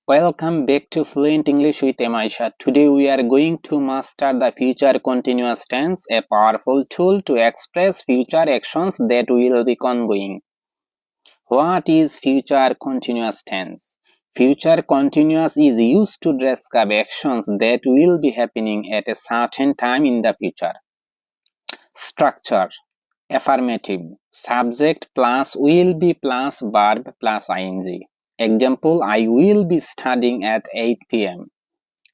Welcome back to Fluent English with Shah. Today we are going to master the future continuous tense, a powerful tool to express future actions that will be ongoing. What is future continuous tense? Future continuous is used to describe actions that will be happening at a certain time in the future. Structure: affirmative, subject plus will be plus verb plus ing. Example, I will be studying at 8 p.m.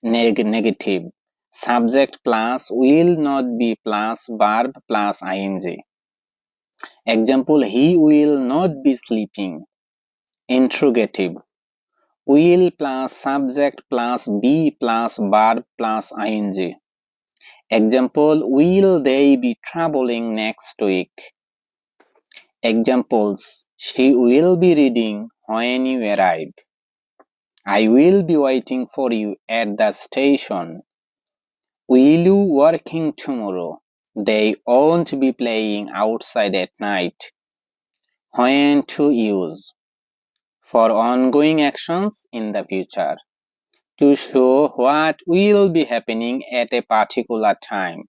Negative, subject plus will not be plus verb plus ing. Example, he will not be sleeping. Interrogative, will plus subject plus be plus verb plus ing. Example, will they be traveling next week? Examples, she will be reading when you arrive. I will be waiting for you at the station. Will you working tomorrow? They won't be playing outside at night. When to use: for ongoing actions in the future, to show what will be happening at a particular time.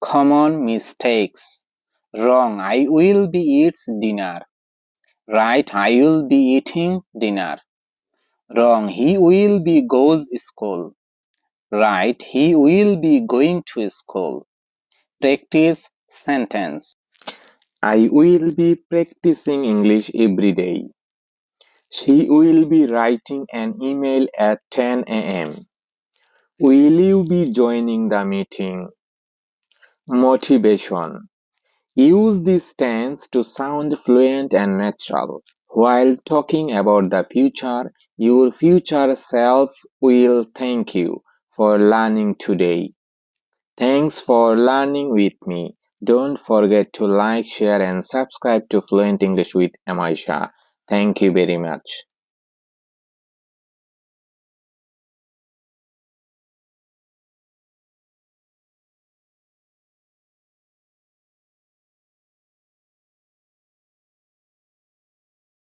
Common mistakes: wrong, I will be eats dinner. Right, I will be eating dinner. Wrong, he will be goes school. Right, he will be going to school. Practice sentence: I will be practicing English every day. She will be writing an email at 10 a.m. Will you be joining the meeting? Motivation: use this tense to sound fluent and natural. While talking about the future, your future self will thank you for learning today. Thanks for learning with me. Don't forget to like, share and subscribe to Fluent English with Shah. Thank you very much.